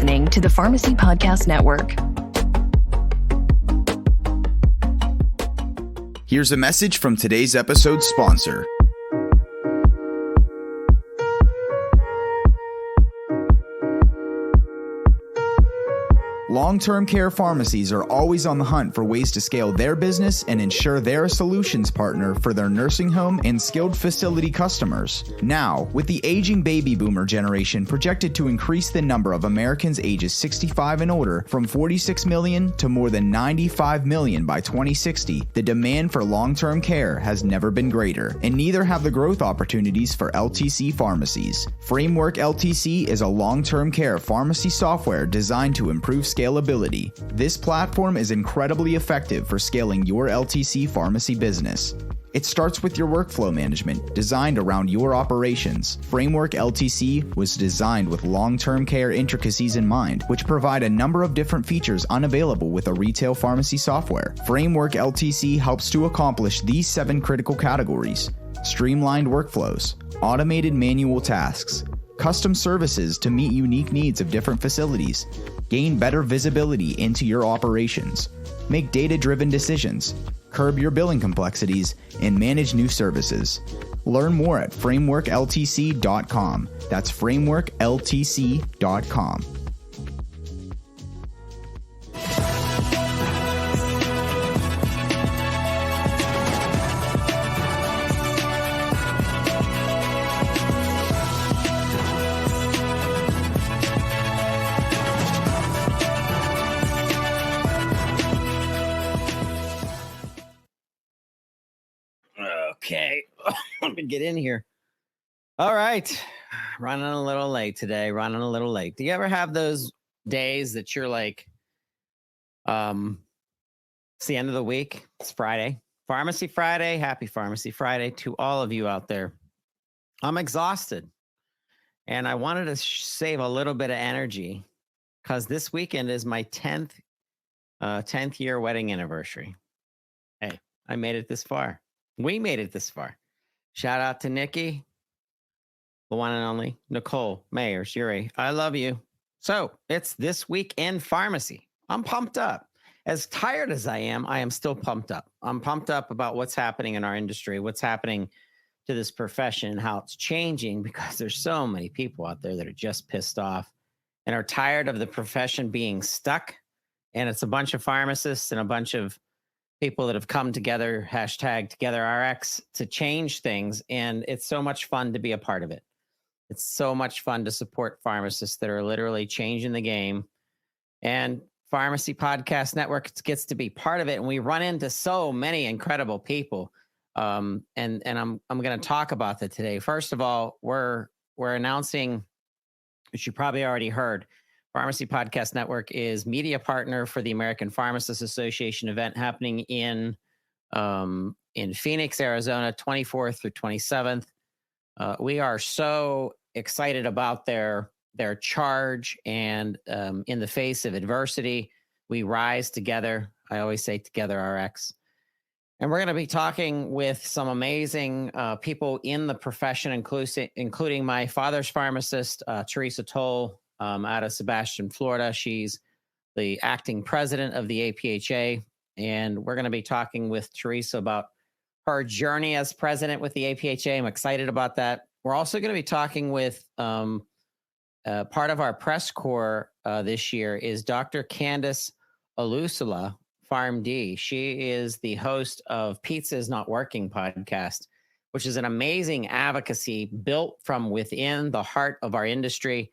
listening to the Pharmacy Podcast Network. Here's a message from today's episode sponsor. Long-term care pharmacies are always on the hunt for ways to scale their business and ensure they're a solutions partner for their nursing home and skilled facility customers. Now, with the aging baby boomer generation projected to increase the number of Americans ages 65 and older from 46 million to more than 95 million by 2060, the demand for long-term care has never been greater, and neither have the growth opportunities for LTC pharmacies. Framework LTC is a long-term care pharmacy software designed to improve scalability. This platform is incredibly effective for scaling your LTC pharmacy business. It starts with your workflow management, designed around your operations. Framework LTC was designed with long-term care intricacies in mind, which provide a number of different features unavailable with a retail pharmacy software. Framework LTC helps to accomplish these 7 critical categories: streamlined workflows, automated manual tasks, custom services to meet unique needs of different facilities, gain better visibility into your operations, make data-driven decisions, curb your billing complexities, and manage new services. Learn more at frameworkltc.com. That's frameworkltc.com. Okay, let me get in here. All right, running a little late today. Do you ever have those days that you're like, it's the end of the week, it's Friday, Pharmacy Friday, happy Pharmacy Friday to all of you out there. I'm exhausted, and I wanted to save a little bit of energy because this weekend is my 10th year wedding anniversary. Hey, I made it this far. We made it this far. Shout out to Nikki, the one and only Nicole Mayers. Yuri, I love you. So it's this week in pharmacy. I'm pumped up. As tired as I am still pumped up. I'm pumped up about what's happening in our industry, what's happening to this profession, how it's changing, because there's so many people out there that are just pissed off and are tired of the profession being stuck. And it's a bunch of pharmacists and a bunch of people that have come together, #TogetherRx, to change things. And it's so much fun to be a part of it. It's so much fun to support pharmacists that are literally changing the game. And Pharmacy Podcast Network gets to be part of it. And we run into so many incredible people. And I'm going to talk about that today. First of all, we're announcing, which you probably already heard, Pharmacy Podcast Network is media partner for the American Pharmacists Association event happening in Phoenix, Arizona, 24th through 27th. We are so excited about their charge, and in the face of adversity, we rise together. I always say TWIRx. And we're going to be talking with some amazing people in the profession, including my father's pharmacist, Teresa Toll, out of Sebastian, Florida. She's the acting president of the APHA. And we're going to be talking with Teresa about her journey as president with the APHA. I'm excited about that. We're also going to be talking with part of our press corps this year is Dr. Candace Alusala, PharmD. She is the host of Pizza is Not Working podcast, which is an amazing advocacy built from within the heart of our industry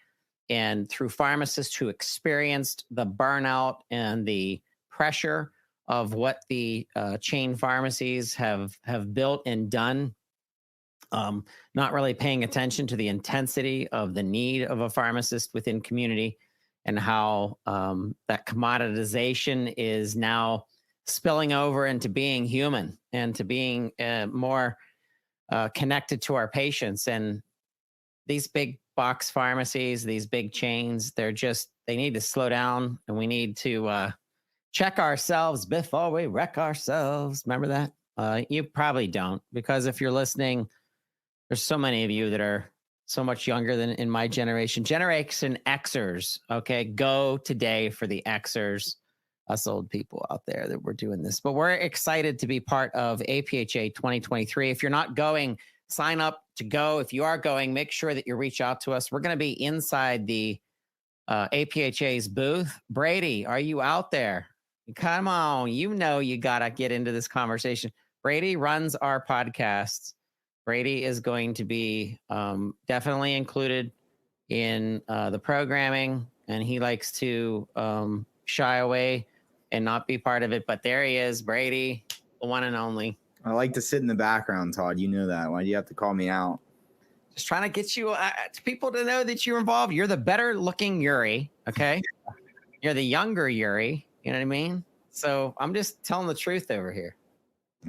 and through pharmacists who experienced the burnout and the pressure of what the chain pharmacies have built and done, not really paying attention to the intensity of the need of a pharmacist within community, and how that commoditization is now spilling over into being human and to being more connected to our patients. And these big box pharmacies, these big chains, they need to slow down, and we need to check ourselves before we wreck ourselves. Remember that? You probably don't, because if you're listening, there's so many of you that are so much younger than in my generation. Generation Xers, okay? Go today for the Xers, us old people out there that we're doing this. But we're excited to be part of APHA 2023. If you're not going, sign up to go. If you are going, make sure that you reach out to us. We're going to be inside the APHA's booth. Brady, are you out there? Come on, you know you got to get into this conversation. Brady runs our podcasts. Brady is going to be definitely included in the programming, and he likes to shy away and not be part of it. But there he is, Brady, the one and only. I like to sit in the background, Todd. You know that. Why do you have to call me out? Just trying to get you people to know that you're involved. You're the better looking Yuri, okay? You're the younger Yuri. You know what I mean? So I'm just telling the truth over here.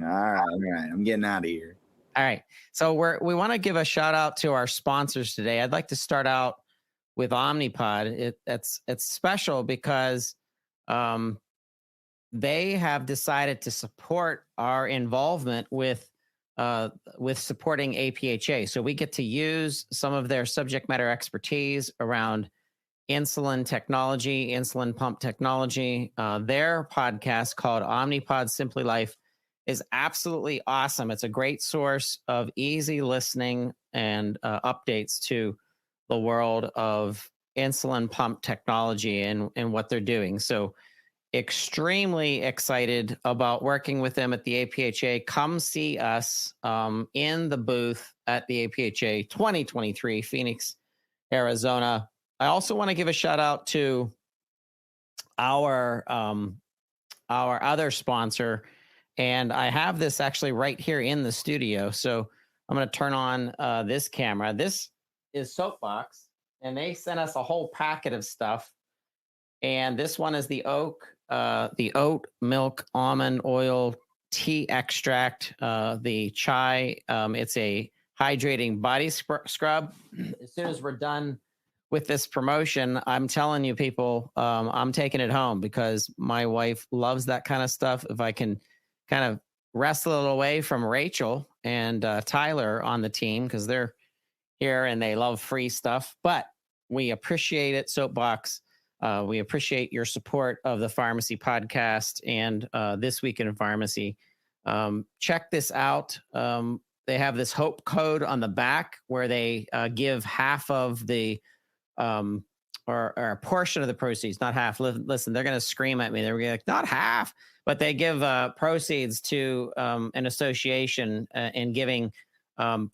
All right. I'm getting out of here. All right. So we want to give a shout out to our sponsors today. I'd like to start out with Omnipod. It's special because they have decided to support our involvement with supporting APHA. So we get to use some of their subject matter expertise around insulin technology, insulin pump technology. Their podcast called Omnipod Simply Life is absolutely awesome. It's a great source of easy listening and updates to the world of insulin pump technology and what they're doing. So extremely excited about working with them at the APHA. Come see us in the booth at the APHA 2023, Phoenix, Arizona. I also want to give a shout out to our other sponsor, and I have this actually right here in the studio. So I'm going to turn on this camera. This is Soapbox, and they sent us a whole packet of stuff. And this one is the oat milk almond oil tea extract, the chai. It's a hydrating body scrub. As soon as we're done with this promotion, I'm telling you people, I'm taking it home because my wife loves that kind of stuff. If I can kind of wrestle it away from Rachel and Tyler on the team, because they're here and they love free stuff, but we appreciate it. Soapbox. We appreciate your support of the Pharmacy Podcast and This Week in Pharmacy. Check this out. They have this hope code on the back where they give half of the or a portion of the proceeds, not half. Listen, they're going to scream at me. They're going to be like, not half, but they give proceeds to an association in giving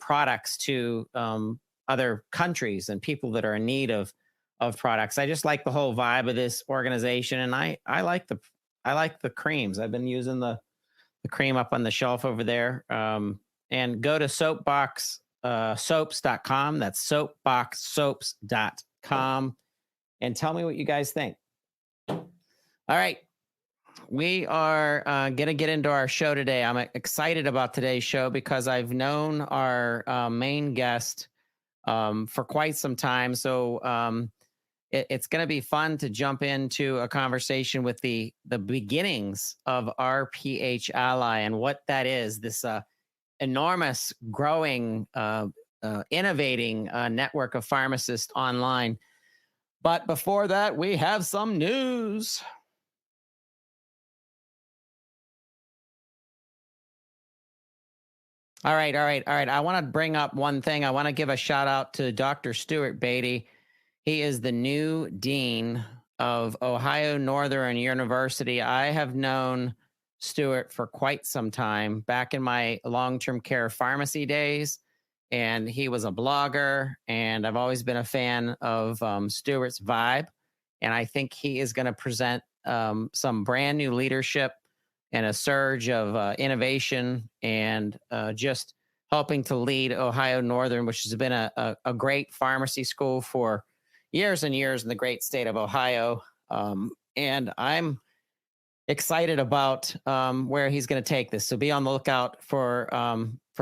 products to other countries and people that are in need of products. I just like the whole vibe of this organization, and I like the creams. I've been using the cream up on the shelf over there. And go to soapbox soaps.com. That's soapboxsoaps.com, and tell me what you guys think. All right. We are going to get into our show today. I'm excited about today's show because I've known our main guest for quite some time. So it's going to be fun to jump into a conversation with the beginnings of RphAlly and what that is, this enormous, growing, innovating network of pharmacists online. But before that, we have some news. All right. I want to bring up one thing. I want to give a shout out to Dr. Stuart Beatty. He is the new dean of Ohio Northern University. I have known Stuart for quite some time, back in my long-term care pharmacy days, and he was a blogger, and I've always been a fan of Stuart's vibe, and I think he is going to present some brand new leadership and a surge of innovation and just helping to lead Ohio Northern, which has been a great pharmacy school for years and years in the great state of Ohio. And I'm excited about where he's going to take this. So be on the lookout for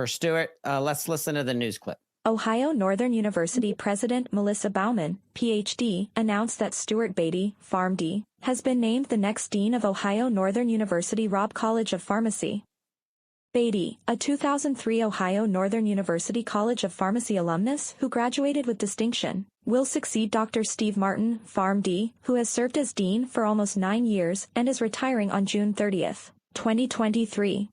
Stuart. Let's listen to the news clip. Ohio Northern University President Melissa Bauman, Ph.D., announced that Stuart Beatty, PharmD, has been named the next dean of Ohio Northern University Robb College of Pharmacy. Beatty, a 2003 Ohio Northern University College of Pharmacy alumnus who graduated with distinction, will succeed Dr. Steve Martin, PharmD, who has served as dean for almost 9 years and is retiring on June 30, 2023.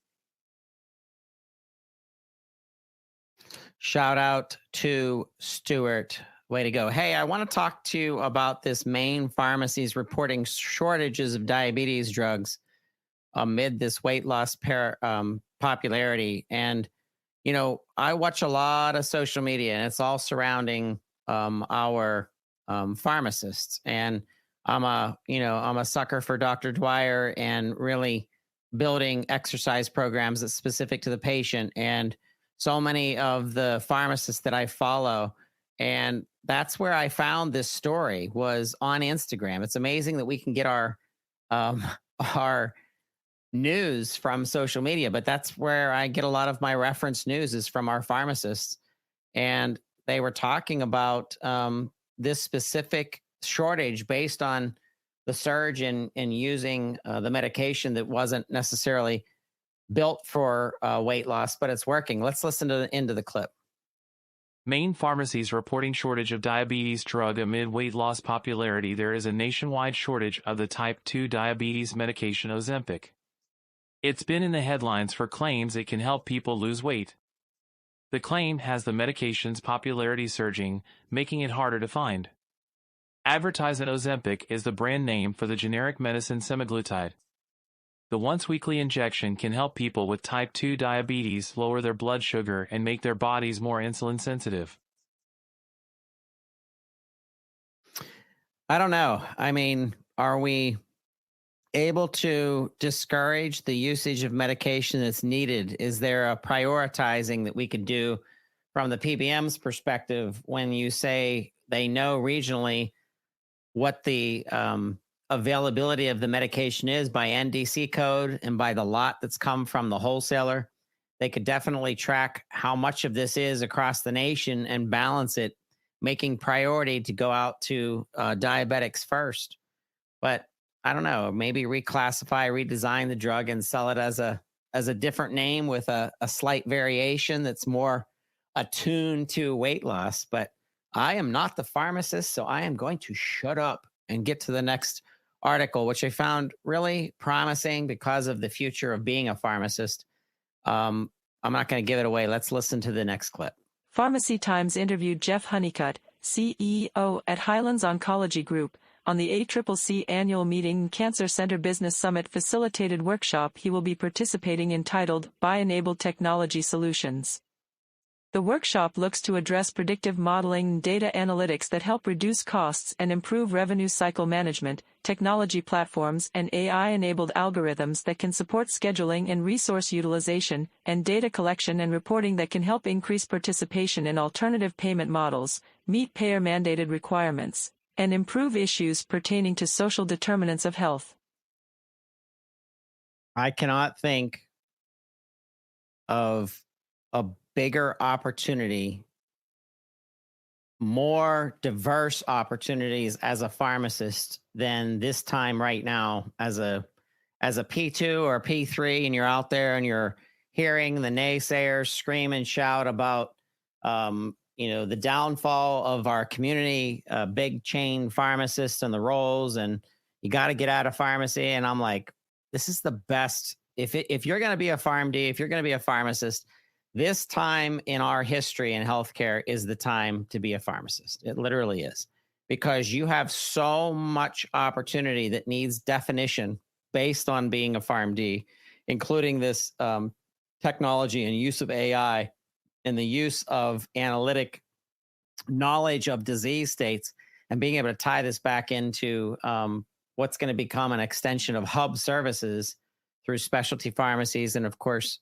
Shout out to Stuart. Way to go. Hey, I want to talk to you about this Maine pharmacies reporting shortages of diabetes drugs amid this weight loss popularity. And, you know, I watch a lot of social media and it's all surrounding our pharmacists. And I'm a sucker for Dr. Dwyer and really building exercise programs that's specific to the patient. And so many of the pharmacists that I follow, and that's where I found this story, was on Instagram. It's amazing that we can get our news from social media, but that's where I get a lot of my reference news is from our pharmacists. And they were talking about this specific shortage based on the surge in using the medication that wasn't necessarily built for weight loss, but it's working. Let's listen to the end of the clip. Maine pharmacies reporting shortage of diabetes drug amid weight loss popularity. There is a nationwide shortage of the type 2 diabetes medication Ozempic. It's been in the headlines for claims it can help people lose weight. The claim has the medication's popularity surging, making it harder to find. Advertised Ozempic is the brand name for the generic medicine semaglutide. The once-weekly injection can help people with type 2 diabetes lower their blood sugar and make their bodies more insulin sensitive. I don't know. I mean, are we able to discourage the usage of medication that's needed? Is there a prioritizing that we could do from the PBM's perspective when you say they know regionally what the availability of the medication is by NDC code and by the lot that's come from the wholesaler? They could definitely track how much of this is across the nation and balance it, making priority to go out to diabetics first. But I don't know, maybe reclassify, redesign the drug and sell it as a different name with a slight variation that's more attuned to weight loss. But I am not the pharmacist, so I am going to shut up and get to the next article, which I found really promising because of the future of being a pharmacist. I'm not going to give it away. Let's listen to the next clip. Pharmacy Times interviewed Jeff Honeycutt, CEO at Highlands Oncology Group, on the ACCC annual meeting Cancer Center Business Summit facilitated workshop he will be participating in titled Bi-Enabled Technology Solutions. The workshop looks to address predictive modeling and data analytics that help reduce costs and improve revenue cycle management, technology platforms and AI-enabled algorithms that can support scheduling and resource utilization, and data collection and reporting that can help increase participation in alternative payment models, meet payer-mandated requirements, and improve issues pertaining to social determinants of health. I cannot think of a bigger opportunity, more diverse opportunities as a pharmacist than this time right now as a P2 or P3, and you're out there and you're hearing the naysayers scream and shout about the downfall of our community, big chain pharmacists and the roles, and you got to get out of pharmacy. And I'm like, this is the best. If you're going to be a PharmD, if you're going to be a pharmacist, this time in our history in healthcare is the time to be a pharmacist. It literally is, because you have so much opportunity that needs definition based on being a PharmD, including this technology and use of AI and the use of analytic knowledge of disease states, and being able to tie this back into what's going to become an extension of hub services through specialty pharmacies and, of course,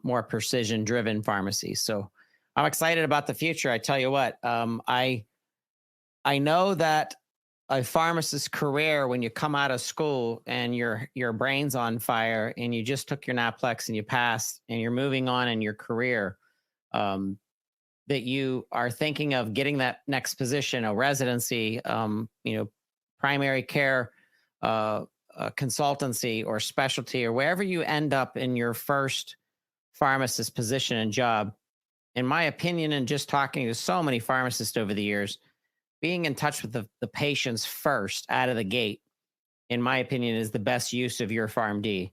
more precision-driven pharmacies. So I'm excited about the future. I tell you what, I know that a pharmacist's career, when you come out of school and your brain's on fire and you just took your Naplex and you passed and you're moving on in your career, that you are thinking of getting that next position, a residency, primary care consultancy or specialty, or wherever you end up in your first pharmacist position and job. In my opinion, and just talking to so many pharmacists over the years, being in touch with the patients first out of the gate, in my opinion, is the best use of your PharmD.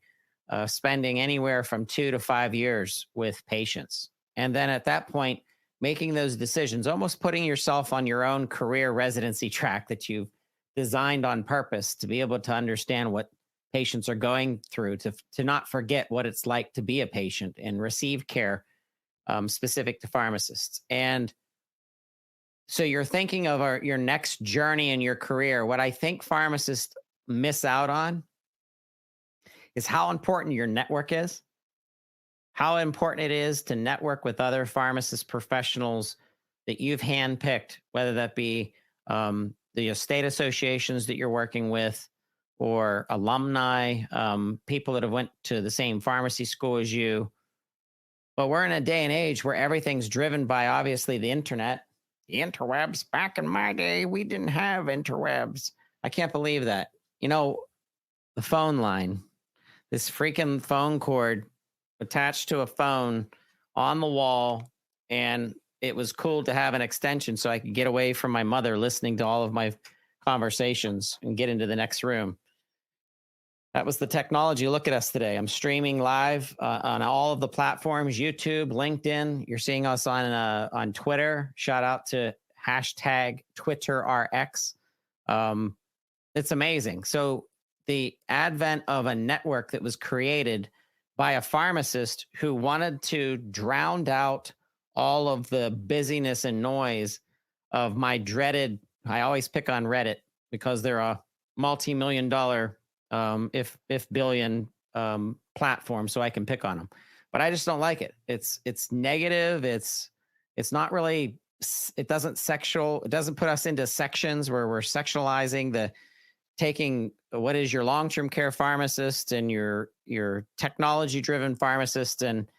Spending anywhere from 2 to 5 years with patients. And then at that point, making those decisions, almost putting yourself on your own career residency track that you've designed on purpose to be able to understand what patients are going through, to not forget what it's like to be a patient and receive care specific to pharmacists. And so you're thinking of your next journey in your career. What I think pharmacists miss out on is how important your network is, how important it is to network with other pharmacist professionals that you've handpicked, whether that be the state associations that you're working with, or alumni, people that have went to the same pharmacy school as you. But we're in a day and age where everything's driven by, obviously, the internet. The interwebs. Back in my day, we didn't have interwebs. I can't believe that. You know, the phone line, this freaking phone cord attached to a phone on the wall, and it was cool to have an extension so I could get away from my mother listening to all of my conversations and get into the next room. That was the technology. Look at us today. I'm streaming live on all of the platforms, YouTube, LinkedIn. You're seeing us on Twitter. Shout out to hashtag TWIRx. It's amazing. So the advent of a network that was created by a pharmacist who wanted to drown out all of the busyness and noise of my dreaded, I always pick on Reddit because they're a multi-million dollar, if billion platform, so I can pick on them. But I just don't like it. It's negative. It's not really, it doesn't put us into sections where we're sexualizing taking what is your long-term care pharmacist and your technology-driven pharmacist, and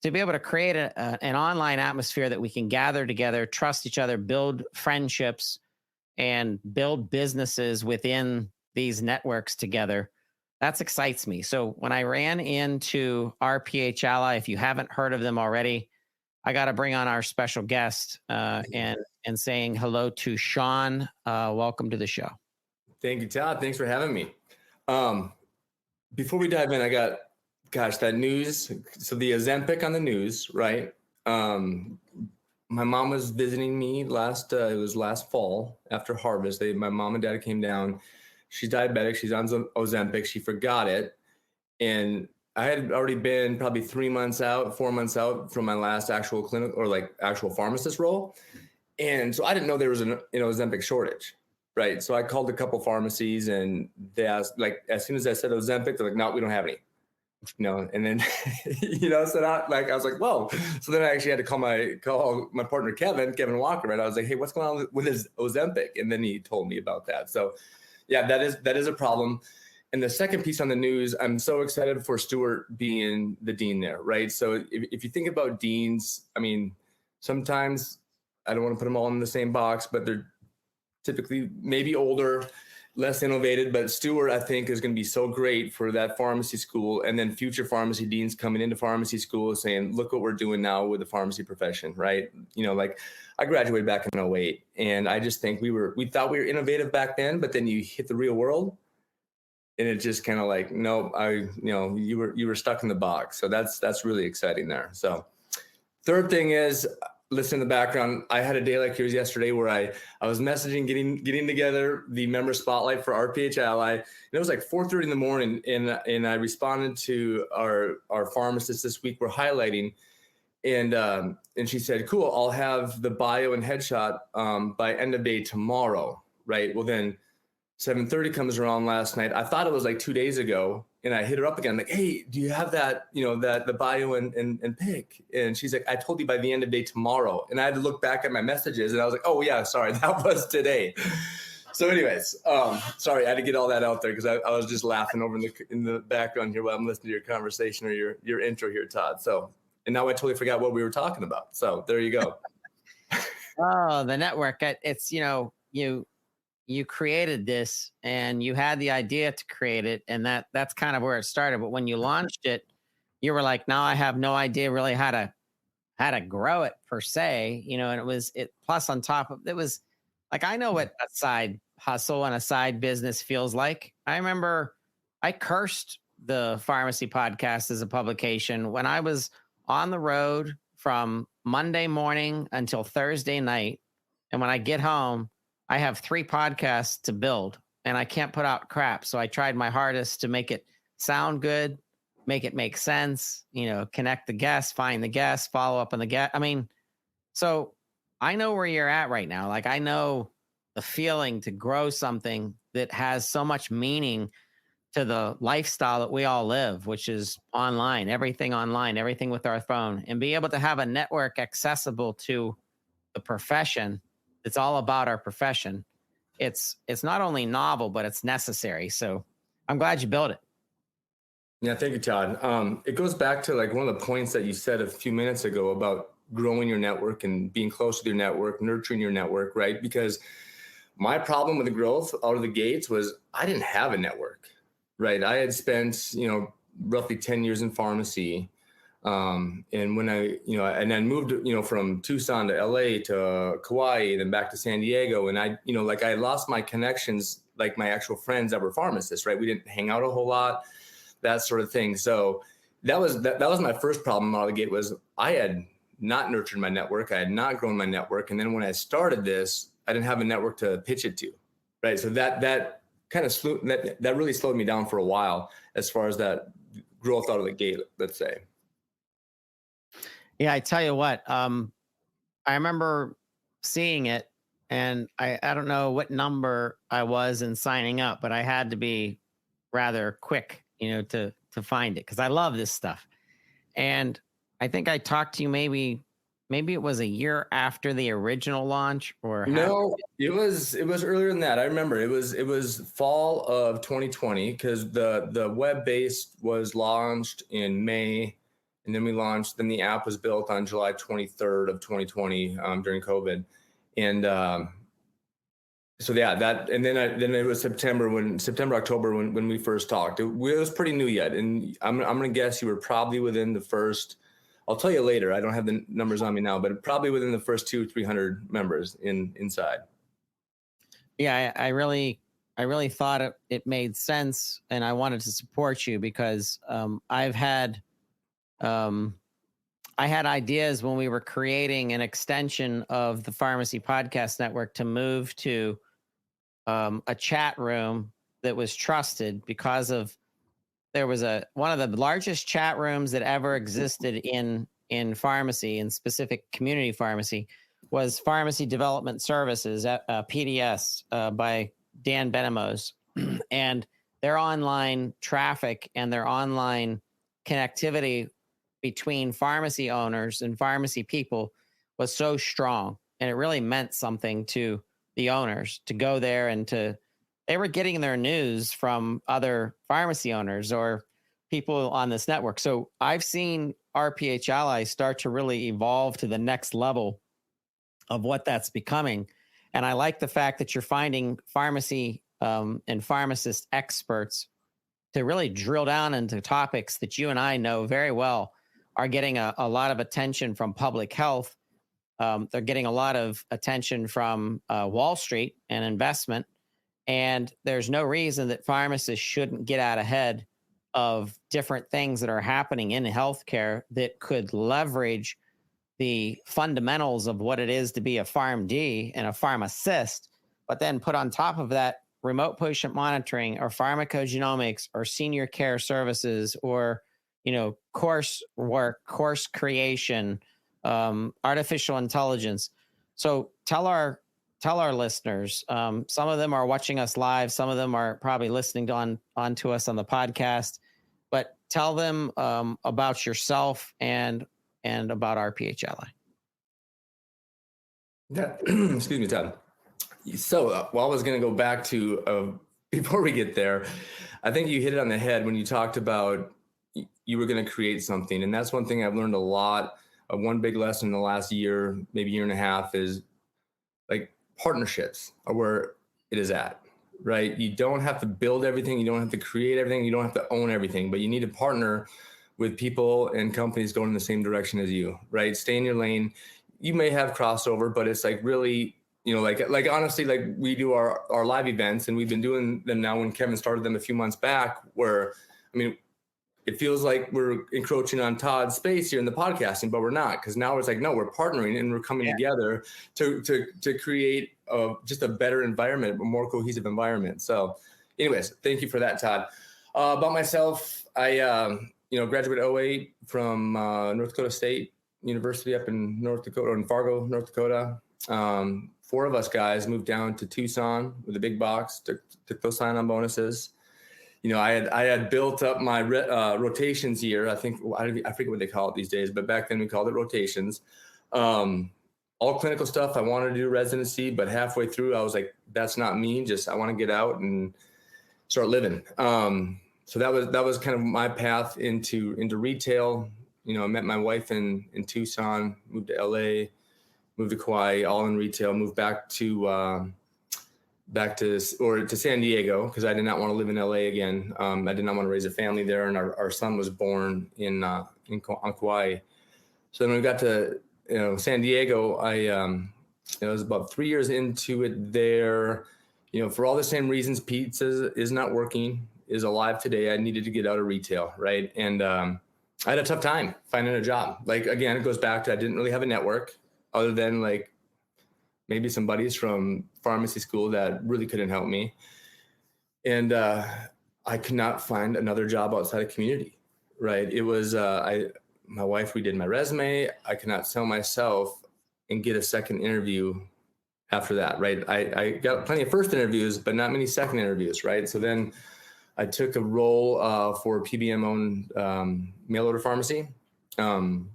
to be able to create an online atmosphere that we can gather together, trust each other, build friendships, and build businesses within these networks together. That excites me. So when I ran into RphAlly, if you haven't heard of them already, I got to bring on our special guest and saying hello to Shawn. Welcome to the show. Thank you, Todd. Thanks for having me. Before we dive in, I got, that news. So the Ozempic on the news, right? My mom was visiting me it was last fall after harvest. My mom and dad came down. She's diabetic. She's on Ozempic. She forgot it. And I had already been probably 4 months out from my last actual clinic or like actual pharmacist role. And so I didn't know there was an Ozempic shortage. Right. So I called a couple pharmacies and they asked, like, as soon as I said Ozempic, they're like, no, we don't have any, and then, so I was like, whoa. So then I actually had to call my partner, Kevin Walker. Right. I was like, hey, what's going on with his Ozempic? And then he told me about that. So yeah, that is a problem. And the second piece on the news, I'm so excited for Stuart being the dean there. Right. So if you think about deans, I mean, sometimes I don't want to put them all in the same box, but they're typically maybe older, less innovative, but Stuart, I think, is going to be so great for that pharmacy school. And then future pharmacy deans coming into pharmacy school saying, look what we're doing now with the pharmacy profession, right? Like I graduated back in 2008, and I just think we thought we were innovative back then, but then you hit the real world and it just kind of like, no, you were stuck in the box. So that's really exciting there. So third thing is, listen to the background. I had a day like yours yesterday where I was messaging, getting together the member spotlight for RphAlly. And it was like 4:30 in the morning, and I responded to our pharmacist this week. We're highlighting, and she said, "Cool, I'll have the bio and headshot by end of day tomorrow." Right. Well, then 7:30 comes around last night. I thought it was like 2 days ago. And I hit her up again, like, hey, do you have that, the bio and pic? And she's like, I told you by the end of day tomorrow. And I had to look back at my messages, and I was like, oh yeah, sorry, that was today. So anyways, sorry, I had to get all that out there because I was just laughing over in the background here while I'm listening to your conversation or your intro here, Todd. So, and now I totally forgot what we were talking about. So there you go. Oh, the network. It's, you created this and you had the idea to create it, and that's kind of where it started. But when you launched it, you were like, now I have no idea really how to grow it per se, and it plus on top of it was like, I know what a side hustle and a side business feels like. I remember I cursed the Pharmacy Podcast as a publication when I was on the road from Monday morning until Thursday night. And when I get home, I have 3 podcasts to build and I can't put out crap. So I tried my hardest to make it sound good, make it make sense, connect the guests, find the guests, follow up on the guest. I mean, so I know where you're at right now. Like, I know the feeling to grow something that has so much meaning to the lifestyle that we all live, which is online, everything with our phone, and be able to have a network accessible to the profession. It's all about our profession. It's not only novel, but it's necessary. So I'm glad you built it. Yeah, thank you, Todd. It goes back to like one of the points that you said a few minutes ago about growing your network and being close to your network, nurturing your network, right? Because my problem with the growth out of the gates was I didn't have a network, right? I had spent, roughly 10 years in pharmacy. And when and then moved, from Tucson to LA to Kauai, then back to San Diego. And I lost my connections, like my actual friends that were pharmacists, right? We didn't hang out a whole lot, that sort of thing. So that was my first problem out of the gate was I had not nurtured my network. I had not grown my network. And then when I started this, I didn't have a network to pitch it to, right? So that kind of that really slowed me down for a while as far as that growth out of the gate, let's say. Yeah, I tell you what, I remember seeing it, and I don't know what number I was in signing up, but I had to be rather quick, to find it because I love this stuff. And I think I talked to you maybe it was a year after the original launch, or no, it was earlier than that. I remember it was fall of 2020 because the web based was launched in May. And then then the app was built on July 23rd of 2020 during COVID. And so yeah, then it was September, October when we first talked. It was pretty new yet. And I'm going to guess you were probably within the first, I'll tell you later. I don't have the numbers on me now, but probably within the first 200-300 members inside. Yeah, I really thought it made sense, and I wanted to support you because I had ideas when we were creating an extension of the Pharmacy Podcast Network to move to a chat room that was trusted because there was one of the largest chat rooms that ever existed in pharmacy, in specific community pharmacy, was Pharmacy Development Services, PDS, by Dan Benamos. And their online traffic and their online connectivity between pharmacy owners and pharmacy people was so strong. And it really meant something to the owners to go there and they were getting their news from other pharmacy owners or people on this network. So I've seen RphAlly start to really evolve to the next level of what that's becoming. And I like the fact that you're finding pharmacy and pharmacist experts to really drill down into topics that you and I know very well are getting a lot of attention from public health. They're getting a lot of attention from Wall Street and investment. And there's no reason that pharmacists shouldn't get out ahead of different things that are happening in healthcare that could leverage the fundamentals of what it is to be a PharmD and a pharmacist, but then put on top of that remote patient monitoring or pharmacogenomics or senior care services or course work, course creation, artificial intelligence. So tell our listeners, some of them are watching us live, some of them are probably listening on to us on the podcast, but tell them about yourself and about RphAlly. Excuse me, Todd. So I was going to go back to before we get there, I think you hit it on the head when you talked about you were going to create something. And that's one thing I've learned a lot. One big lesson in the last year, maybe year and a half, is like partnerships are where it is at, right? You don't have to build everything. You don't have to create everything. You don't have to own everything, but you need to partner with people and companies going in the same direction as you, right? Stay in your lane. You may have crossover, but it's like really, like honestly, like we do our live events, and we've been doing them now when Kevin started them a few months back, where, I mean, it feels like we're encroaching on Todd's space here in the podcasting, but we're not, because now it's like, no, we're partnering and we're coming together to create just a better environment, a more cohesive environment. So anyways, thank you for that, Todd. About myself, I graduated 2008 from North Dakota State University up in North Dakota, in Fargo, North Dakota. 4 of us guys moved down to Tucson with a big box, took those sign-on bonuses. I had built up my rotations year. I think, I forget what they call it these days, but back then we called it rotations. All clinical stuff. I wanted to do residency, but halfway through I was like, that's not me. I want to get out and start living. So that was kind of my path into retail. I met my wife in Tucson, moved to LA, moved to Kauai, all in retail, moved back to San Diego, because I did not want to live in LA again. I did not want to raise a family there, and our son was born on Kauai. So then when we got to San Diego, it was about 3 years into it there. For all the same reasons, pizza is not working, is alive today. I needed to get out of retail, right? And I had a tough time finding a job. Like, again, it goes back to I didn't really have a network other than like maybe some buddies from pharmacy school that really couldn't help me. And I could not find another job outside of community, right? It was, my wife redid my resume. I could not sell myself and get a second interview after that, right? I got plenty of first interviews, but not many second interviews, right? So then I took a role for a PBM-owned mail order pharmacy. And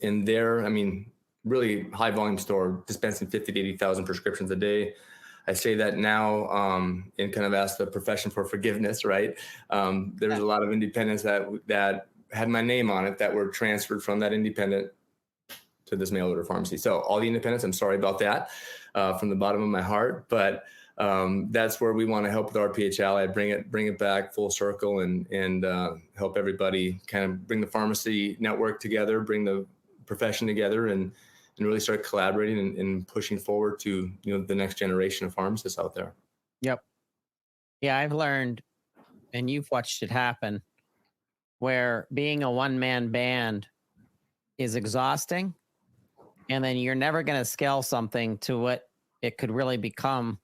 there, I mean, really high volume store, dispensing 50 to 80,000 prescriptions a day. I say that now and kind of ask the profession for forgiveness, right? There's a lot of independents that had my name on it that were transferred from that independent to this mail order pharmacy. So all the independents, I'm sorry about that from the bottom of my heart, but that's where we want to help with RphAlly, bring it back full circle and help everybody kind of bring the pharmacy network together, bring the profession together, and really start collaborating and pushing forward to the next generation of pharmacists out there. Yep. Yeah, I've learned, and you've watched it happen, where being a one-man band is exhausting, and then you're never going to scale something to what it could really become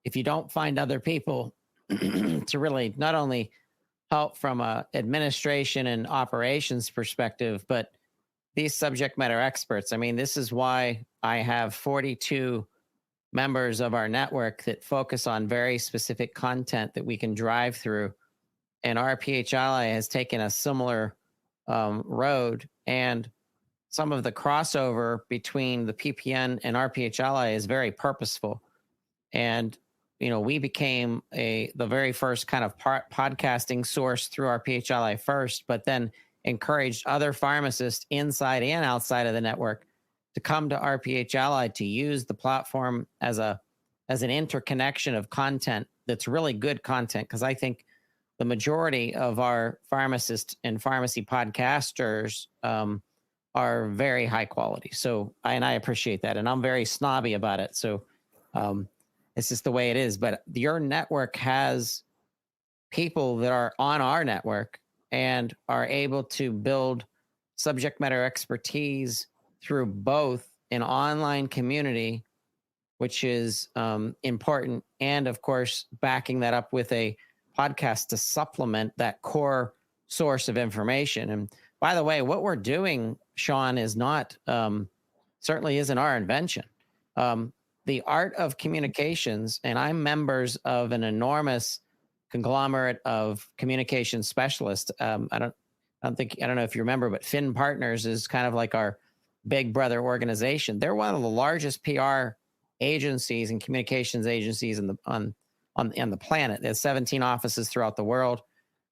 if you don't find other people to really not only help from a administration and operations perspective, but these subject matter experts. I mean, this is why I have 42 members of our network that focus on very specific content that we can drive through. And RphAlly has taken a similar road, and some of the crossover between the PPN and RphAlly is very purposeful. And we became the very first kind of podcasting source through RphAlly first, but then encouraged other pharmacists inside and outside of the network to come to RphAlly to use the platform as an interconnection of content that's really good content. Because I think the majority of our pharmacists and pharmacy podcasters are very high quality. So I appreciate that, and I'm very snobby about it. So it's just the way it is. But your network has people that are on our network and are able to build subject matter expertise through both an online community, which is important, and of course, backing that up with a podcast to supplement that core source of information. And by the way, what we're doing, Shawn, is not, certainly isn't our invention. The art of communications, and I'm members of an enormous conglomerate of communication specialists. I don't know if you remember, but Finn Partners is kind of like our big brother organization. They're one of the largest PR agencies and communications agencies on the planet. There's 17 offices throughout the world.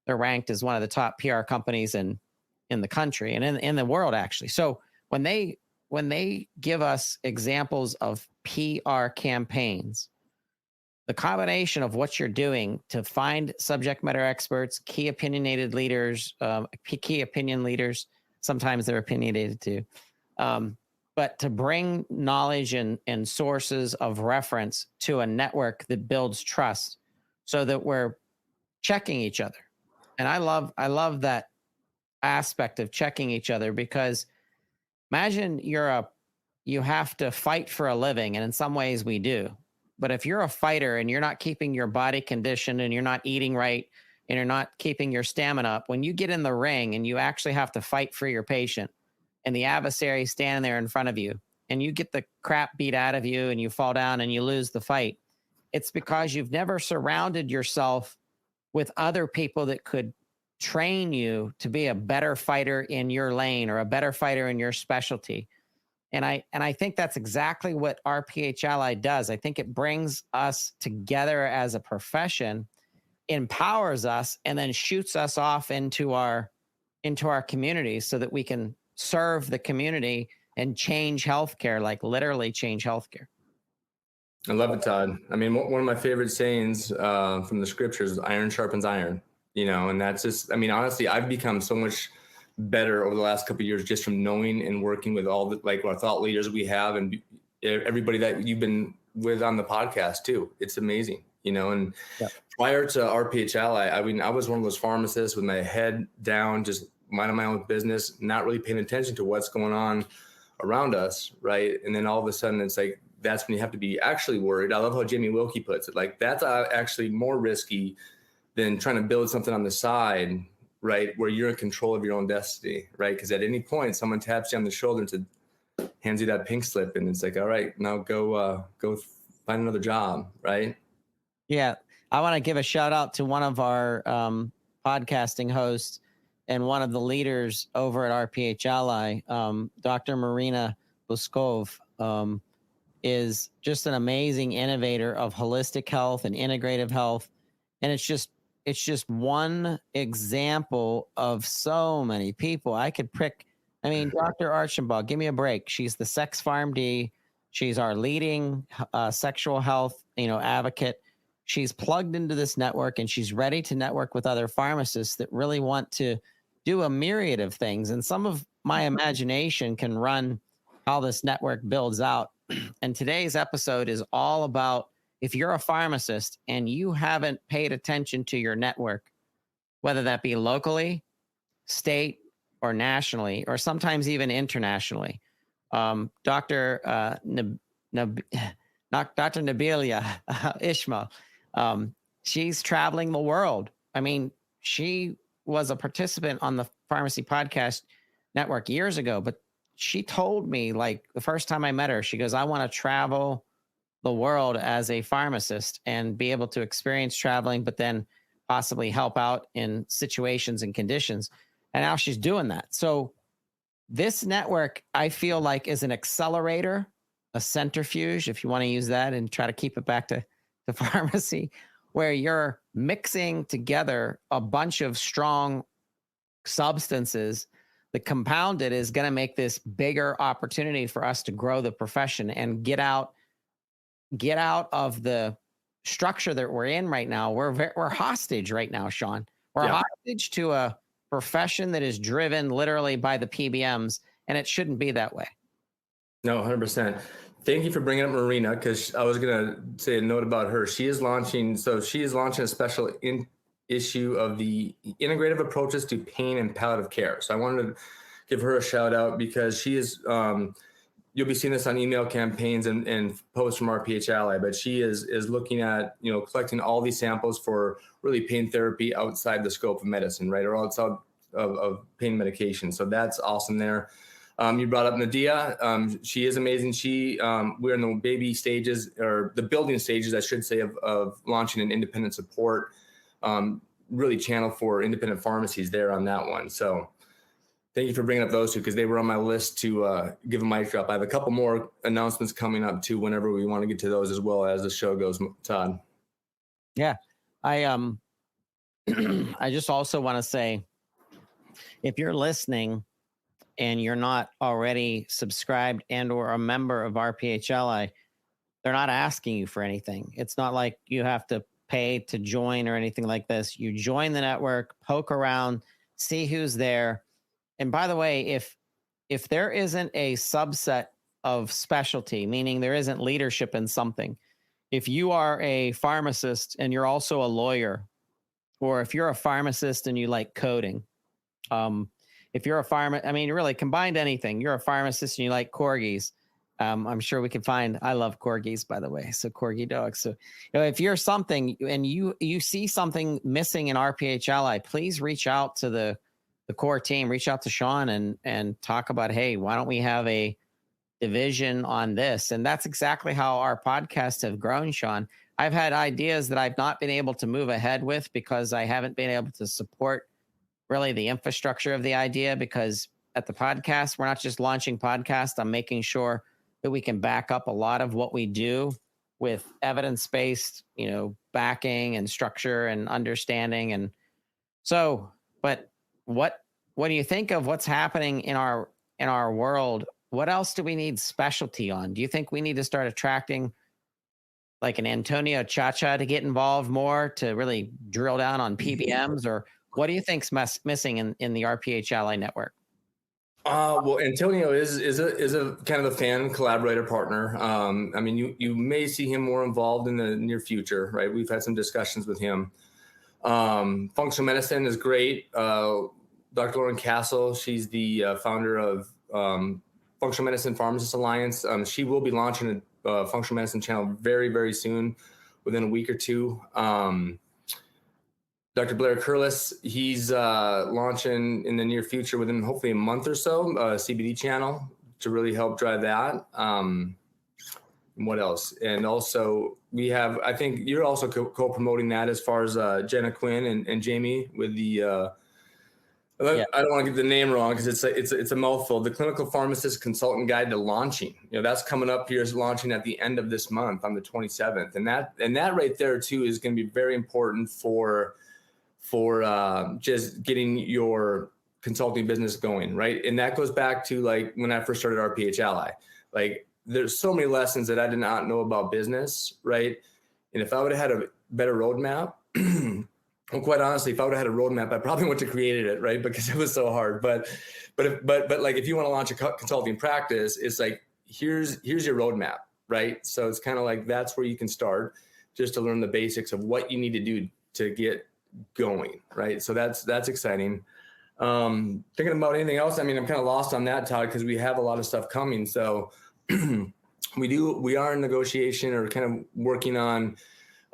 They're ranked as one of the top PR companies in the country and in the world, actually. So when they give us examples of PR campaigns, the combination of what you're doing to find subject matter experts, key opinionated leaders, key opinion leaders, sometimes they're opinionated too, but to bring knowledge and sources of reference to a network that builds trust so that we're checking each other. And I love that aspect of checking each other, because imagine you have to fight for a living, and in some ways we do. But if you're a fighter and you're not keeping your body conditioned and you're not eating right and you're not keeping your stamina up, when you get in the ring and you actually have to fight for your patient and the adversary standing there in front of you and you get the crap beat out of you and you fall down and you lose the fight, it's because you've never surrounded yourself with other people that could train you to be a better fighter in your lane or a better fighter in your specialty. And I think that's exactly what RphAlly does. I think it brings us together as a profession, empowers us, and then shoots us off into our communities so that we can serve the community and change healthcare, like literally change healthcare. I love it, Todd. I mean, one of my favorite sayings from the scriptures is iron sharpens iron, and that's just, I mean, honestly, I've become so much better over the last couple of years just from knowing and working with all the, like, our thought leaders we have and everybody that you've been with on the podcast too. It's amazing, and prior to RphAlly, I mean, I was one of those pharmacists with my head down, just minding my own business, not really paying attention to what's going on around us. Right. And then all of a sudden it's like, that's when you have to be actually worried. I love how Jamie Wilkie puts it. Like, that's actually more risky than trying to build something on the side, right, where you're in control of your own destiny, right? Because at any point, someone taps you on the shoulder and hands you that pink slip, and it's like, all right, now go find another job, right? Yeah, I want to give a shout out to one of our podcasting hosts and one of the leaders over at RphAlly, Dr. Marina Buskov. Is just an amazing innovator of holistic health and integrative health. And it's just one example of so many people I could pick. I mean, Dr. Archambault, give me a break. She's the sex PharmD. She's our leading sexual health, advocate. She's plugged into this network and she's ready to network with other pharmacists that really want to do a myriad of things. And some of my imagination can run how this network builds out. And today's episode is all about, if you're a pharmacist and you haven't paid attention to your network, whether that be locally, state, or nationally, or sometimes even internationally. Dr. Nabilia Ishmael, she's traveling the world. I mean, she was a participant on the Pharmacy Podcast Network years ago, but she told me, like, the first time I met her, she goes, I want to travel the world as a pharmacist and be able to experience traveling, but then possibly help out in situations and conditions. And now she's doing that. So this network, I feel like, is an accelerator, a centrifuge, if you want to use that and try to keep it back to pharmacy, where you're mixing together a bunch of strong substances. The compounded is going to make this bigger opportunity for us to grow the profession and get out of the structure that we're in right now. We're hostage right now, Shawn. We're hostage to a profession that is driven literally by the PBMs, and it shouldn't be that way. No, 100%. Thank you for bringing up Marina, because I was going to say a note about her. She is launching a special issue of the integrative approaches to pain and palliative care. So I wanted to give her a shout out, because she is, you'll be seeing this on email campaigns and posts from RphAlly, but she is looking at, collecting all these samples for really pain therapy outside the scope of medicine, right? Or outside of pain medication. So that's awesome there. You brought up Nadia. She is amazing. We're in the baby stages, or the building stages, I should say, of launching an independent support really channel for independent pharmacies there on that one. So thank you for bringing up those two, because they were on my list to give a mic drop. I have a couple more announcements coming up too, whenever we want to get to those as well as the show goes, Todd. Yeah. I just also want to say, if you're listening and you're not already subscribed and or a member of RphAlly, They're not asking you for anything. It's not like you have to pay to join or anything like this. You join the network, poke around, see who's there. And by the way, if there isn't a subset of specialty, meaning there isn't leadership in something, if you are a pharmacist and you're also a lawyer, or if you're a pharmacist and you like coding, if you're I mean, really combined anything, you're a pharmacist and you like corgis. I'm sure we can find, I love corgis, by the way. So corgi dogs. So, if you're something and you see something missing in RphAlly, please reach out to the core team, reach out to Shawn and talk about, hey, why don't we have a division on this? And that's exactly how our podcasts have grown, Shawn. I've had ideas that I've not been able to move ahead with because I haven't been able to support really the infrastructure of the idea, because at the podcast, we're not just launching podcasts. I'm making sure that we can back up a lot of what we do with evidence-based, backing and structure and understanding. And so, but what do you think of what's happening in our world? What else do we need specialty on? Do you think we need to start attracting like an Antonio Chacha to get involved more, to really drill down on PBMs? Or what do you think's missing in the RphAlly network? Well, Antonio is a kind of a fan collaborator partner. I mean, you may see him more involved in the near future, right? We've had some discussions with him. Functional medicine is great. Dr. Lauren Castle, she's the founder of Functional Medicine Pharmacists Alliance. She will be launching a functional medicine channel very, very soon, within a week or two. Dr. Blair Curlis, he's launching in the near future, within hopefully a month or so, a CBD channel to really help drive that. What else? And also we have, I think you're also co-promoting that as far as Jenna Quinn and Jamie with the, I don't want to get the name wrong because it's a mouthful. The Clinical Pharmacist Consultant Guide to Launching. That's coming up here, is launching at the end of this month on the 27th. And that right there too is going to be very important for just getting your consulting business going, right? And that goes back to like when I first started RphAlly. Like there's so many lessons that I did not know about business, right? And if I would have had a better roadmap, well, quite honestly, if I would have had a roadmap, I probably wouldn't have created it, right? Because it was so hard. But like if you want to launch a consulting practice, it's like here's your roadmap, right? So it's kind of like that's where you can start, just to learn the basics of what you need to do to get going, right? So that's exciting. Thinking about anything else, I mean, I'm kind of lost on that, Todd, because we have a lot of stuff coming. So we are in negotiation or kind of working on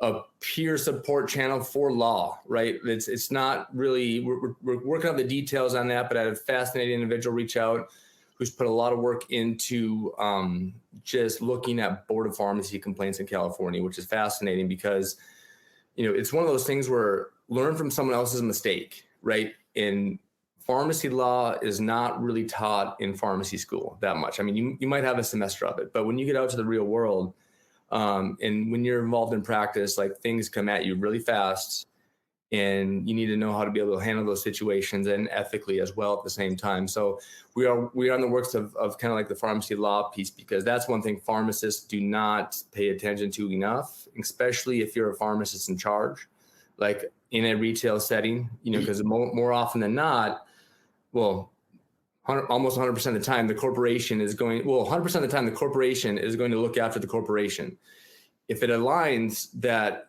a peer support channel for law, right? It's not really, we're working on the details on that, but I had a fascinating individual reach out who's put a lot of work into just looking at Board of Pharmacy complaints in California, which is fascinating because, it's one of those things where learn from someone else's mistake, right? And pharmacy law is not really taught in pharmacy school that much. I mean, you might have a semester of it, but when you get out to the real world, and when you're involved in practice, like things come at you really fast, and you need to know how to be able to handle those situations and ethically as well at the same time. So we are in the works of kind of like the pharmacy law piece, because that's one thing pharmacists do not pay attention to enough, especially if you're a pharmacist in charge, like in a retail setting, because more often than not, well, almost 100% of the time, the corporation is going, 100% of the time, the corporation is going to look after the corporation. If it aligns that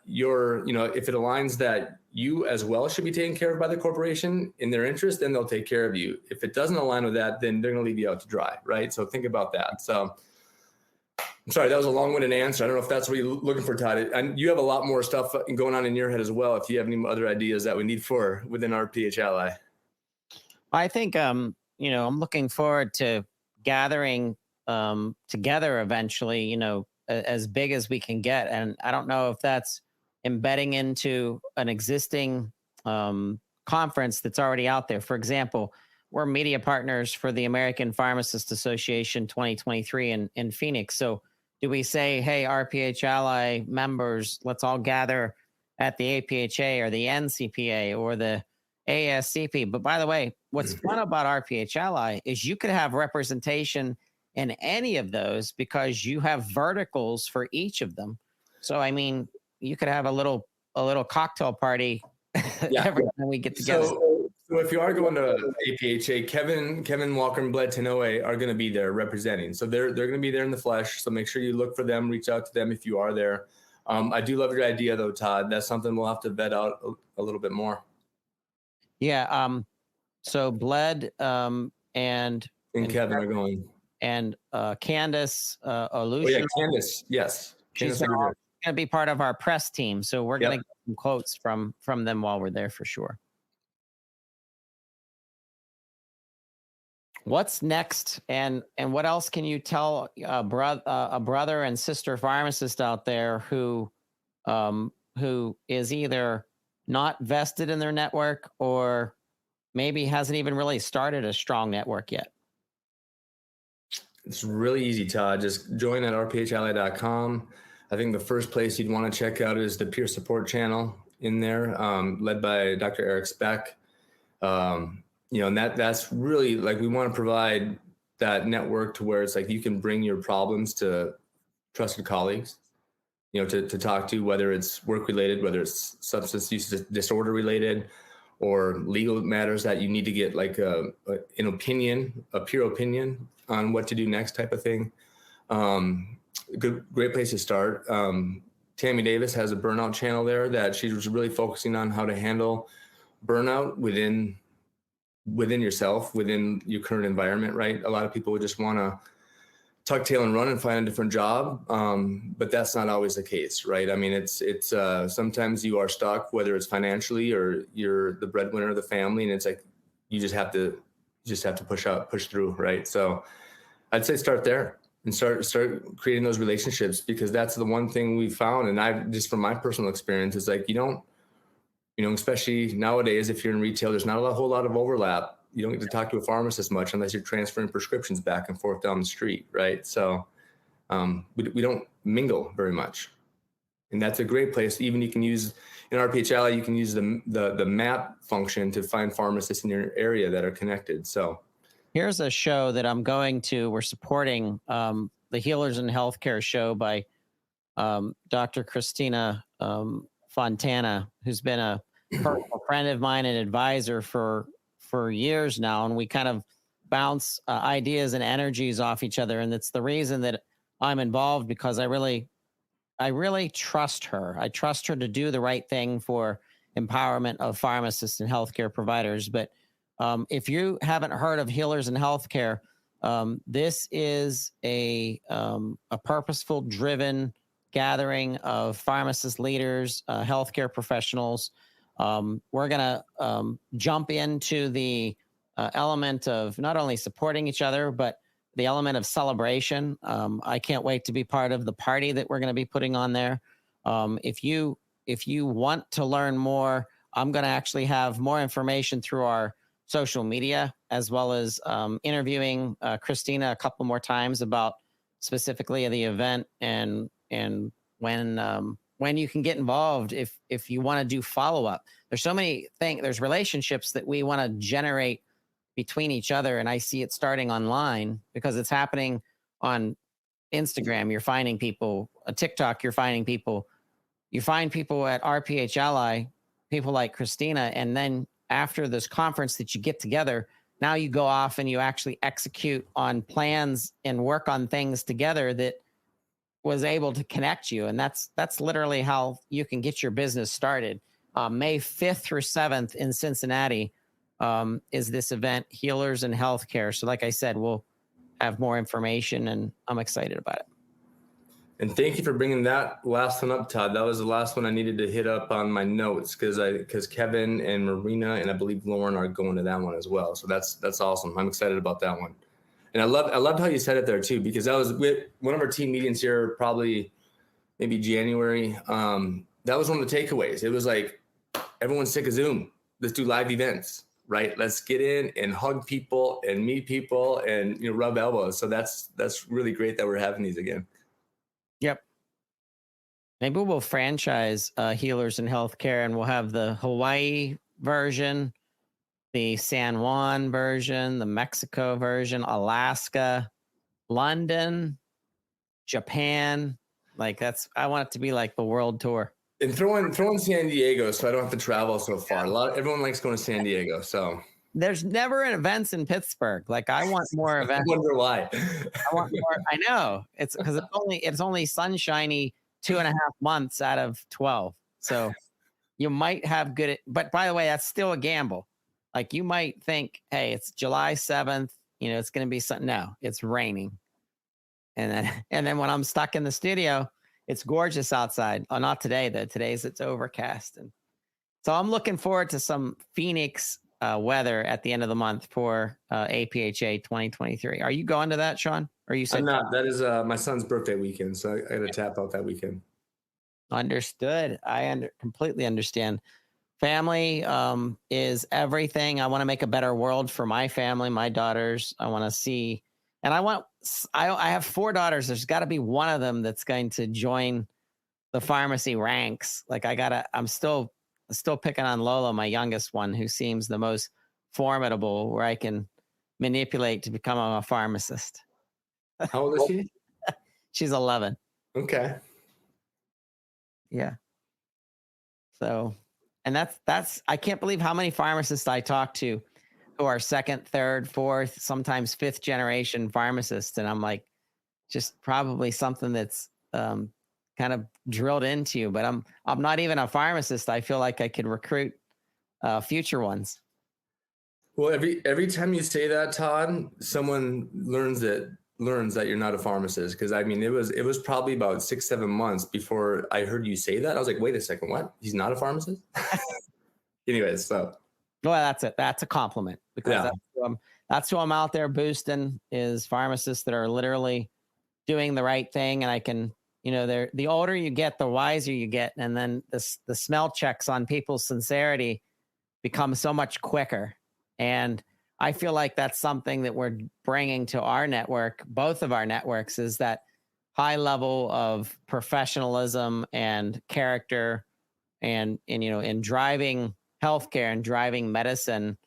you as well should be taken care of by the corporation in their interest, then they'll take care of you. If it doesn't align with that, then they're going to leave you out to dry, right? So think about that. So I'm sorry, that was a long-winded answer. I don't know if that's what you're looking for, Todd. And you have a lot more stuff going on in your head as well. If you have any other ideas that we need within RphAlly. I think, I'm looking forward to gathering together eventually, as big as we can get. And I don't know if that's embedding into an existing conference that's already out there. For example, we're media partners for the American Pharmacists Association 2023 in Phoenix. So do we say, hey, RphAlly members, let's all gather at the APHA or the NCPA or the ASCP? But by the way, what's fun about RphAlly is you could have representation in any of those because you have verticals for each of them. So, I mean, you could have a little cocktail party every time we get together. So if you are going to APHA, Kevin Walker and Bled Tenoe are going to be there representing. So they're going to be there in the flesh. So make sure you look for them, reach out to them if you are there. I do love your idea though, Todd. That's something we'll have to vet out a little bit more. Yeah. So Bled and Kevin are going. And Candace Olution. Oh yeah, Candace. Yes. She's going to be part of our press team. So we're going to get some quotes from them while we're there for sure. What's next, and what else can you tell a brother and sister pharmacist out there who is either not vested in their network or maybe hasn't even really started a strong network yet? It's really easy, Todd. Just join at RphAlly.com. I think the first place you'd want to check out is the peer support channel in there, led by Dr. Eric Speck. And that's really like, we want to provide that network to where it's like you can bring your problems to trusted colleagues, to talk to, whether it's work related, whether it's substance use disorder related, or legal matters that you need to get like an opinion, a peer opinion on what to do next type of thing. Great place to start. Tammy Davis has a burnout channel there that she's really focusing on how to handle burnout within yourself, within your current environment, right? A lot of people would just want to tuck tail and run and find a different job. But that's not always the case, right? I mean, it's sometimes you are stuck, whether it's financially or you're the breadwinner of the family. And it's like, you just have to push through. Right. So I'd say start there and start creating those relationships, because that's the one thing we found. And I just, from my personal experience, is like, especially nowadays, if you're in retail, there's not a whole lot of overlap. You don't get to talk to a pharmacist much unless you're transferring prescriptions back and forth down the street, right? So we don't mingle very much. And that's a great place. Even you can use, in RphAlly, you can use the map function to find pharmacists in your area that are connected. So here's a show that I'm going to. We're supporting the Healers in Healthcare show by Dr. Christina Fontana, who's been a personal friend of mine and advisor for years now, and we kind of bounce ideas and energies off each other. And it's the reason that I'm involved, because I really trust her. I trust her to do the right thing for empowerment of pharmacists and healthcare providers. But if you haven't heard of Healers in Healthcare, this is a purposeful, driven gathering of pharmacist leaders, healthcare professionals. We're going to jump into the element of not only supporting each other, but the element of celebration. I can't wait to be part of the party that we're going to be putting on there. If you want to learn more, I'm going to actually have more information through our social media, as well as interviewing Christina a couple more times about specifically the event and when you can get involved if you want to do follow-up. There's so many things, there's relationships that we want to generate between each other. And I see it starting online because it's happening on Instagram. You're finding people, TikTok, you're finding people, you find people at RphAlly, people like Christina. And then after this conference that you get together, now you go off and you actually execute on plans and work on things together that was able to connect you. And that's literally how you can get your business started. May 5th through 7th in Cincinnati is this event, Healers in Healthcare. So like I said, we'll have more information, and I'm excited about it. And thank you for bringing that last one up, Todd. That was the last one I needed to hit up on my notes, because Kevin and Marina and I believe Lauren are going to that one as well. So that's awesome. I'm excited about that one. And I loved how you said it there too, because that was with one of our team meetings here, probably maybe January. That was one of the takeaways. It was like, everyone's sick of Zoom. Let's do live events, right? Let's get in and hug people and meet people and rub elbows. So that's really great that we're having these again. Yep. Maybe we'll franchise Healers in Healthcare, and we'll have the Hawaii version, the San Juan version, the Mexico version, Alaska, London, Japan. Like I want it to be like the world tour. And throw in San Diego, so I don't have to travel so far. Everyone likes going to San Diego, so there's never events in Pittsburgh. Like I want more events. I wonder why. I want more. I know it's because it's only sunshiny 2.5 months out of 12. So you might have good. But by the way, that's still a gamble. Like you might think, hey, it's July 7th. It's going to be something. No, it's raining. And then when I'm stuck in the studio, it's gorgeous outside. Oh, not today though. It's overcast, and so I'm looking forward to some Phoenix weather at the end of the month for APHA 2023. Are you going to that, Shawn? Or you said I'm not. That is my son's birthday weekend, so I got to tap out that weekend. Understood. I completely understand. Family is everything. I want to make a better world for my family, my daughters. I want to see. And I have 4 daughters. There's got to be one of them that's going to join the pharmacy ranks. Like I'm still picking on Lola, my youngest one, who seems the most formidable, where I can manipulate to become a pharmacist. How old is she? She's 11. Okay. Yeah. So, and that's, I can't believe how many pharmacists I talk to who are 2nd, 3rd, 4th, sometimes 5th generation pharmacists. And I'm like, just probably something that's kind of drilled into you, but I'm not even a pharmacist. I feel like I could recruit future ones. Well, every time you say that, Todd, someone learns that you're not a pharmacist. Because I mean, it was probably about 6-7 months before I heard you say that. I was like, wait a second, what? He's not a pharmacist? Anyways, so. Well, that's it. That's a compliment, because that's who I'm out there boosting, is pharmacists that are literally doing the right thing. And I can, the older you get, the wiser you get. And then the smell checks on people's sincerity become so much quicker. And I feel like that's something that we're bringing to our network, both of our networks, is that high level of professionalism and character and in driving healthcare and driving medicine